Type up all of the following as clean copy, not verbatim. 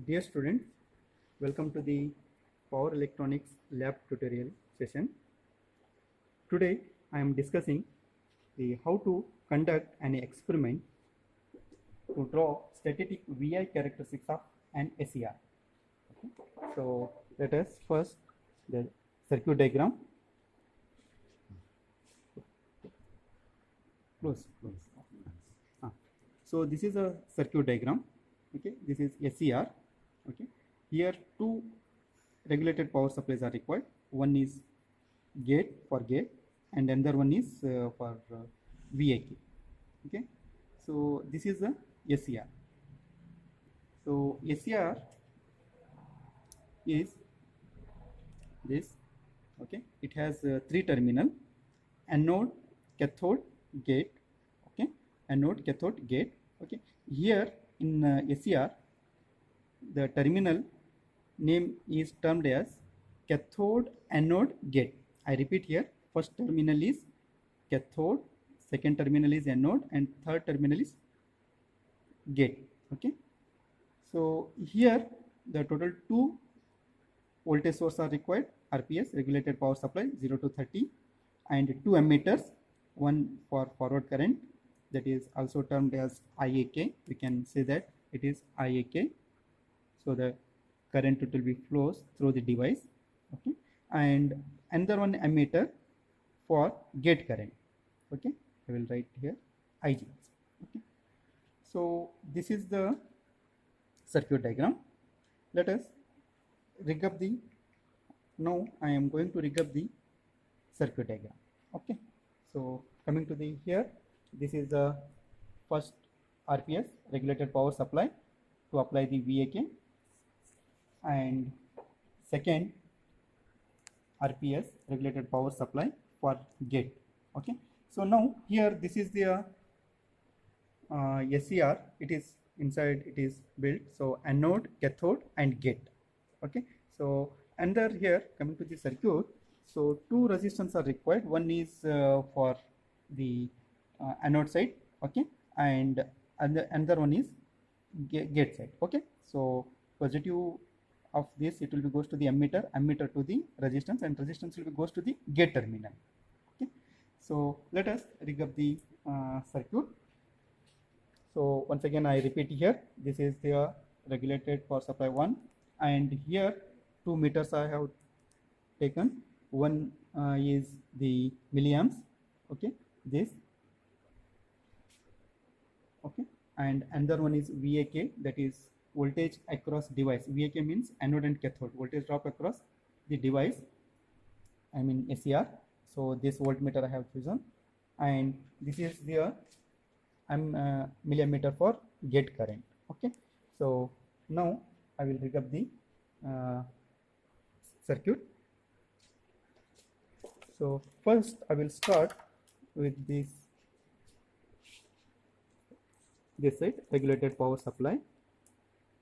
Dear students, welcome to the Power Electronics Lab tutorial session. Today I am discussing the how to conduct an experiment to draw static VI characteristics of an SER. Okay. So let us first the circuit diagram. Close. So this is a circuit diagram. Okay, this is SER. Okay, here two regulated power supplies are required. One is gate for gate, and another one is for VIK. Okay, so this is a SER. So SER is this. Okay, it has three terminal: anode, cathode, gate. Okay, anode, cathode, gate. Okay, here in SER, the terminal name is termed as cathode, anode, gate. I repeat here, first terminal is cathode, second terminal is anode, and third terminal is gate. Okay, so here the total two voltage sources are required: RPS, regulated power supply, 0 to 30, and two ammeters, one for forward current, that is also termed as IAK. We can say that it is IAK. So the current will be flows through the device. Okay, and another one ammeter for gate current. Okay, I will write here IG. Okay, so this is the circuit diagram. Let us rig up the, now I am going to rig up the circuit diagram. Okay, so coming to the here, this is the first RPS, regulated power supply, to apply the VAK, and second RPS, regulated power supply for gate. Okay, so now here this is the SER. It is inside, it is built, so anode, cathode, and gate. Okay, so under here, coming to the circuit, so two resistors are required. One is for the anode side, okay, and another one is gate side. Okay, so positive of this, it will be goes to the ammeter, ammeter to the resistance, and resistance will be goes to the gate terminal. Okay, so let us rig up the circuit. So once again I repeat here, this is the regulated power supply 1, and here 2 meters I have taken. One is the milliamps, okay, this, okay, and another one is VAK, that is voltage across device. VAK means anode and cathode, voltage drop across the device, I mean SER. So this voltmeter I have chosen, and this is the milliammeter for gate current. Okay, so now I will rig up the circuit. So first I will start with this side, regulated power supply.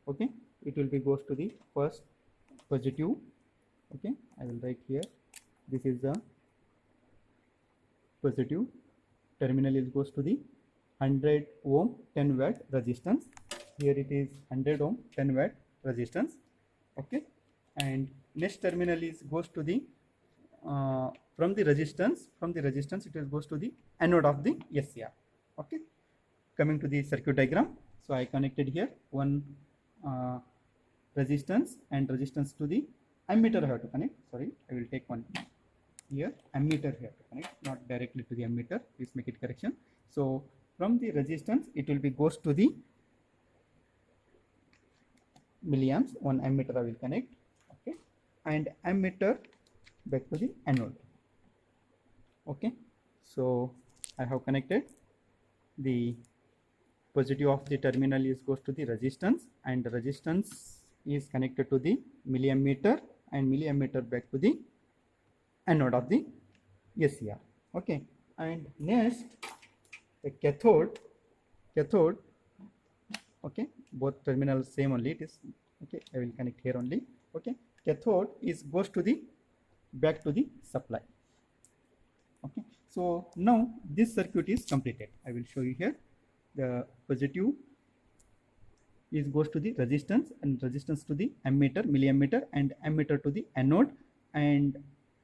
Okay, it will be goes to the first positive. Okay, I will write here, this is the positive terminal, is goes to the 100 ohm 10 watt resistance. Here it is 100 ohm 10 watt resistance. Okay, and next terminal is goes to the from the resistance it is goes to the anode of the SER. Okay, coming to the circuit diagram, so I connected here one resistance, and resistance to the ammeter I have to connect. Sorry, I will take one here, ammeter here to connect, not directly to the ammeter, please make it correction. So from the resistance it will be goes to the milliamps, one ammeter I will connect. Okay, and ammeter back to the anode. Okay, so I have connected the positive of the terminal is goes to the resistance, and the resistance is connected to the milliammeter, and milliammeter back to the anode of the SER. Okay, and next the cathode, okay, both terminals same only, it is, okay, I will connect here only. Okay, cathode is goes to the back to the supply. Okay, so now this circuit is completed. I will show you here the positive is goes to the resistance, and resistance to the ammeter, milliammeter, and ammeter to the anode, and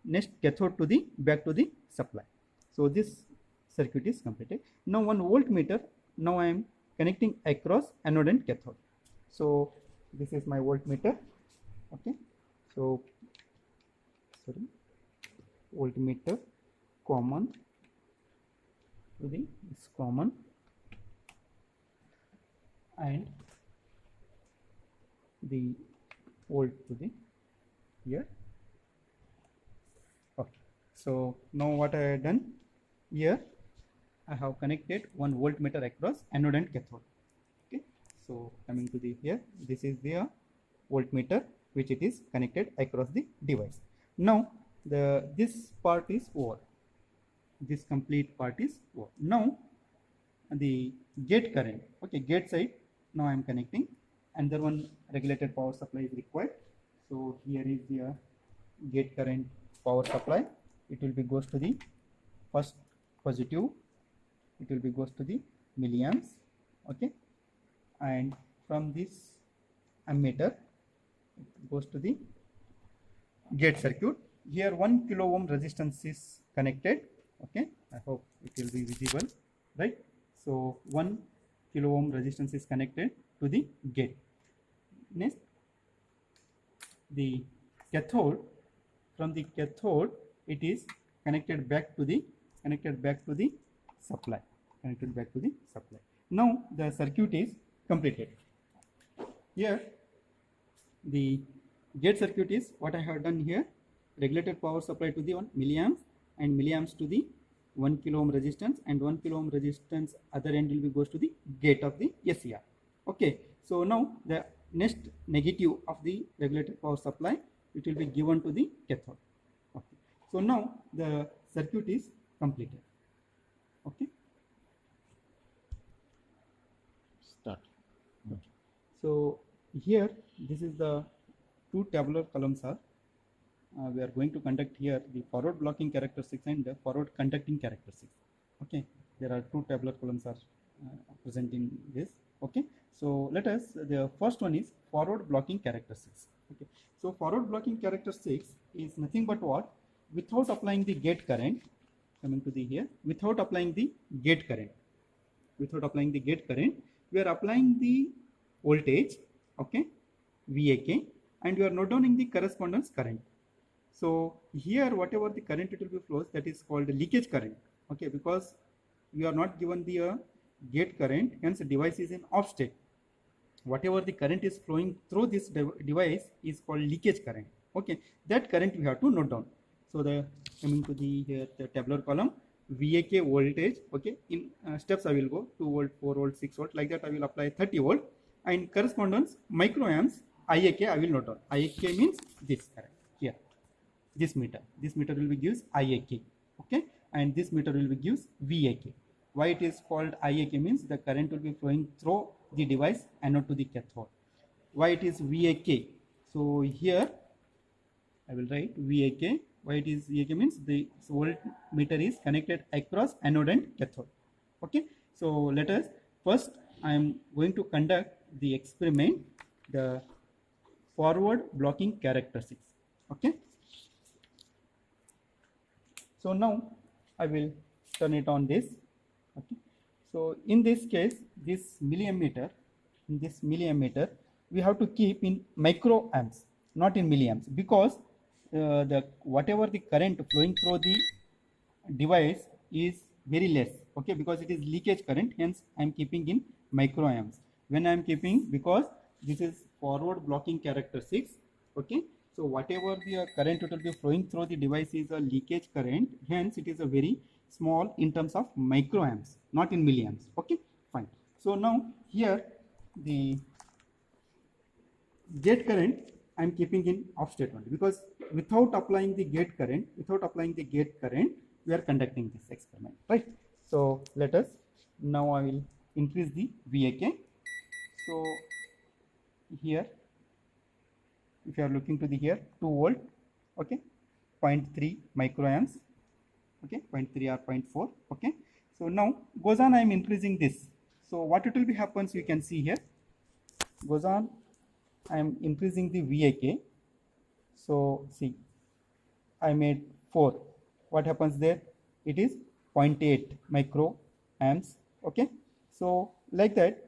next cathode to the back to the supply. So this circuit is completed. Now one voltmeter, now I am connecting across anode and cathode. So this is my voltmeter. Okay, so sorry, voltmeter common to the is common, and the volt to the here. Okay, so now what I have done here, I have connected one voltmeter across anode and cathode. Okay, so coming to the here, this is the voltmeter which it is connected across the device. Now this part is over, this complete part is over. Now the gate current, okay, gate side, now I am connecting, another one regulated power supply is required. So here is the gate current power supply. It will be goes to the first positive, it will be goes to the milliamps. Okay, and from this ammeter it goes to the gate circuit. Here 1 kilo ohm resistance is connected. Okay, I hope it will be visible, right? So 1 kilo ohm resistance is connected to the gate. Next, the cathode, from the cathode it is connected back to the supply, Now the circuit is completed. Here the gate circuit is what I have done here, regulated power supply to the 1 milliamps, and milliamps to the 1 kilo ohm resistance, and 1 kilo ohm resistance other end will be goes to the gate of the SCR. Okay, so now the next negative of the regulated power supply, it will be given to the cathode. Okay, so now the circuit is completed. Okay, start. Okay. So here this is the two tabular columns are we are going to conduct here the forward blocking characteristics and the forward conducting characteristics. Okay, there are two tabular columns are present in this. Okay, so let us, the first one is forward blocking characteristics. Okay, so forward blocking characteristics is nothing but what, without applying the gate current, coming to the here, without applying the gate current, we are applying the voltage, okay, VAK, and we are note downing the correspondence current. So here whatever the current it will be flows, that is called leakage current. Okay, because we are not given the gate current, hence the device is in off state. Whatever the current is flowing through this device is called leakage current. Okay, that current we have to note down. So the coming to the here the tabular column, VAK voltage. Okay, in steps I will go 2 volt, 4 volt, 6 volt, like that I will apply 30 volt, and correspondence microamps IAK I will note down. IAK means this current here. This meter will be gives IAK. Okay, and this meter will be gives VAK. Why it is called IAK means the current will be flowing through the device and not to the cathode. Why it is VAK? So here I will write VAK. Why it is VAK means the voltmeter is connected across anode and cathode. Okay, so let us first, I am going to conduct the experiment, the forward blocking characteristics. Okay, so now I will turn it on this. Okay, so in this case, this milliammeter, we have to keep in microamps, not in milliamps, because the whatever the current flowing through the device is very less. Okay, because it is leakage current, hence I am keeping in microamps. When I am keeping, because this is forward blocking characteristics. Okay, so whatever the current it will be flowing through the device is a leakage current, hence it is a very small in terms of microamps, not in milliamps. Okay, fine. So now here the gate current I am keeping in off state only, because without applying the gate current, we are conducting this experiment, right? So let us, now I will increase the VAK. So here, if you are looking to the here 2 volt, okay, 0.3 microamps, okay, 0.3 or 0.4. okay, so now goes on, I am increasing this. So what it will be happens, you can see here, goes on, I am increasing the VAK. So see, I made 4. What happens there? It is 0.8 microamps. Okay, so like that.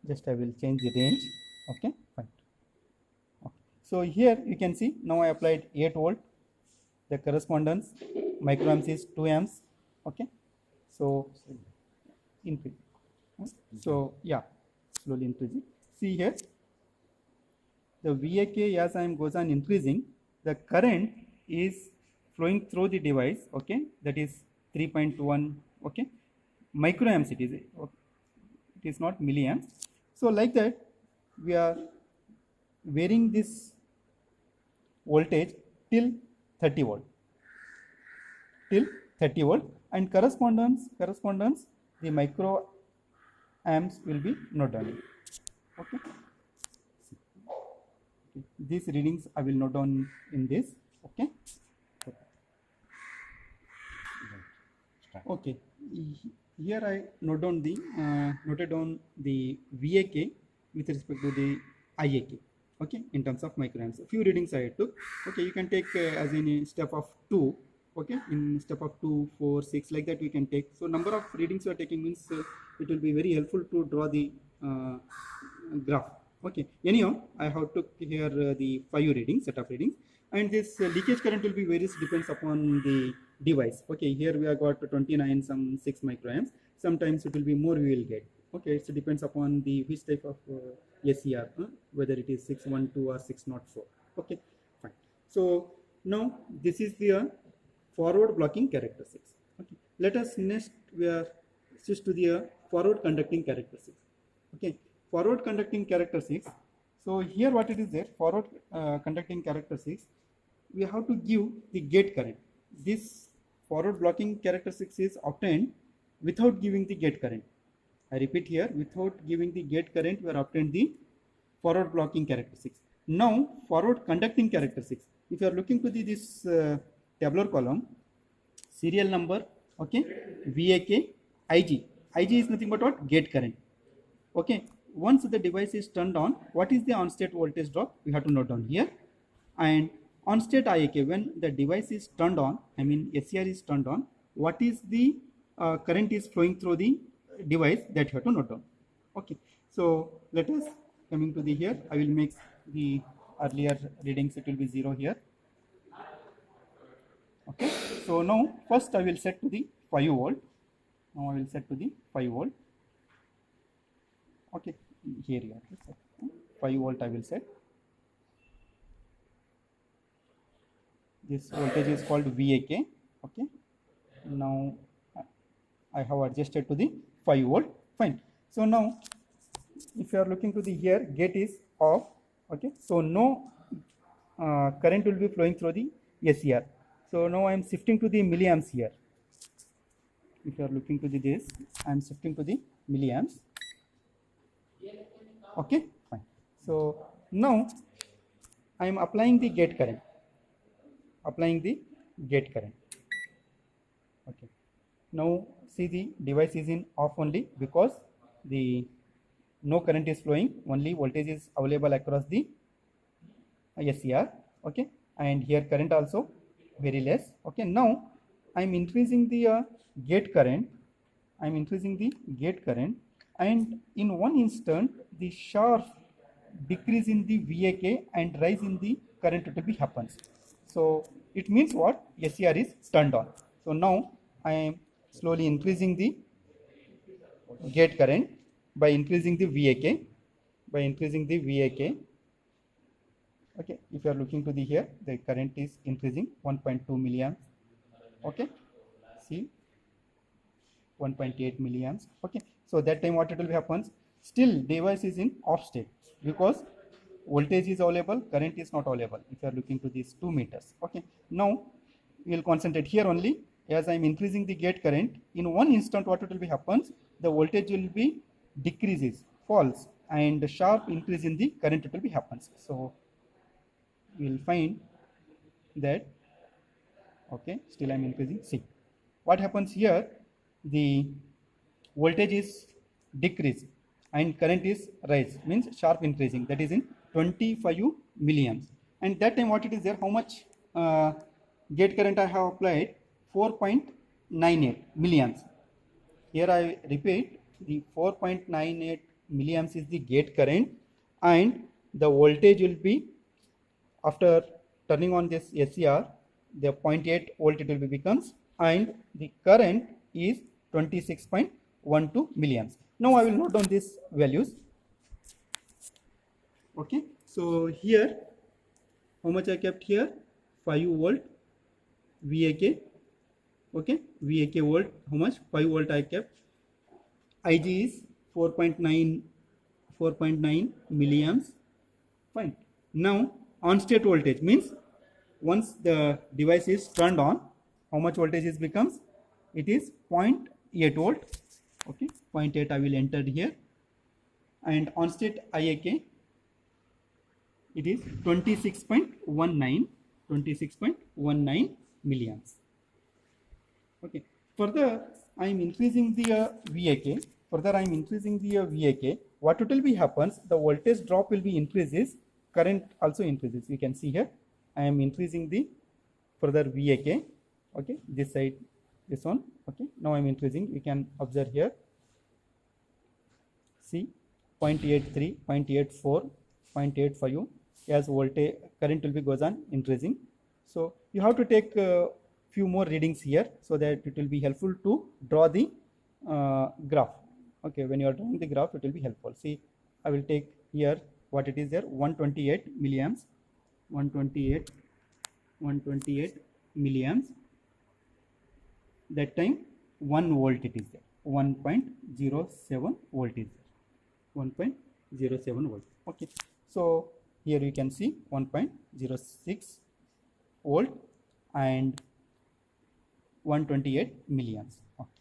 Just I will change the range. Okay, fine. Okay. So here you can see now I applied 8 volt. The correspondence microamps is 2 amps. Okay, so increase. So yeah, slowly increasing. See here, the VAK as I am goes on increasing, the current is flowing through the device. Okay, that is 3.1. Okay, microamps it is. Okay. It is not milliamps. So like that, we are varying this voltage till 30 volt, till 30 volt, and correspondence the micro amps will be noted down. Okay. These readings I will note down in this. Okay. Okay. Here I noted down the VAK with respect to the IAK. Okay, in terms of microamps. A few readings I took. Okay, you can take as in a step of 2. Okay, in step of 2, 4, 6, like that we can take. So number of readings you are taking means it will be very helpful to draw the graph. Okay, anyhow, I have took here the 5 readings, set of readings, and this leakage current will be varies depends upon the device. Okay, here we have got 29, some 6 microamps. Sometimes it will be more we will get. Okay, it depends upon the which type of SCR, whether it is 612 or 604. Okay, fine. So now this is the forward blocking characteristics. Okay, let us next we are switch to the forward conducting characteristics. Okay, forward conducting characteristics. So here what it is there, forward conducting characteristics, we have to give the gate current. This forward blocking characteristics is obtained without giving the gate current. I repeat here, without giving the gate current, we are obtained the forward blocking characteristics. Now, forward conducting characteristics. If you are looking to this tabular column, serial number, okay, VAK, IG. IG is nothing but what? Gate current. Okay, once the device is turned on, what is the on-state voltage drop? We have to note down here. And on-state IAK, when the device is turned on, I mean SCR is turned on, what is the current is flowing through the device, that you have to note down. Okay, so let us coming to the here, I will make the earlier readings, it will be 0 here. Okay, so now first I will set to the 5 volt. Now I will set to the 5 volt. Okay, here you are, 5 volt I will set. This voltage is called VAK. Okay, now I have adjusted to the 5 volt. Fine. So now if you are looking to the here, gate is off. Okay, so no current will be flowing through the SCR. So now I am shifting to the milliamps here. If you are looking to the this, I am shifting to the milliamps. Okay, fine. So now I am applying the gate current. Applying the gate current. Okay. Now see the device is in off only because the no current is flowing, only voltage is available across the SCR. Okay, and here current also very less. Okay, now I am increasing the gate current. I am increasing the gate current, and in one instant the sharp decrease in the VAK and rise in the current will be happens. So it means what? SCR is turned on. So now I am slowly increasing the gate current by increasing the VAK. By increasing the VAK. Okay, if you are looking to the here, the current is increasing 1.2 milliamps. Okay, see 1.8 milliamps. Okay, so that time what it will be happens? Still device is in off state because voltage is available, current is not available. If you are looking to these 2 meters. Okay, now we will concentrate here only. As I am increasing the gate current, in one instant what it will be happens? The voltage will be decreases, falls, and the sharp increase in the current it will be happens. So we will find that, okay, still I am increasing. See what happens here, the voltage is decreased and current is rise, means sharp increasing, that is in 25 milliamps. And that time what it is there, how much gate current I have applied? 4.98 milliamps. Here I repeat, the 4.98 milliamps is the gate current, and the voltage will be, after turning on this SCR, the 0.8 volt it will be becomes, and the current is 26.12 milliamps. Now I will note down these values. Okay, so here how much I kept here? 5 volt VAK. Okay, VAK volt, how much? 5 volt I kept. IG is 4.9 milliamps. Fine. Now on state voltage means once the device is turned on, how much voltage is becomes? It is 0.8 volt. Okay, 0.8 I will enter here. And on state IAK, it is 26.19 milliamps. Okay, further I am increasing the VAK. What it will be happens, the voltage drop will be increases, current also increases. You can see here I am increasing the further VAK. Okay, this side, this one. Okay, now I am increasing. You can observe here. See, 0.83, 0.84, 0.85 as voltage current will be goes on increasing. So you have to take few more readings here so that it will be helpful to draw the graph. Okay, when you are drawing the graph, it will be helpful. See, I will take here what it is there, 128 milliamps, 128 milliamps. That time 1 volt it is there, 1.07 volt is there, 1.07 volt. Okay, so here you can see 1.06 volt and 128 milliamps. Okay.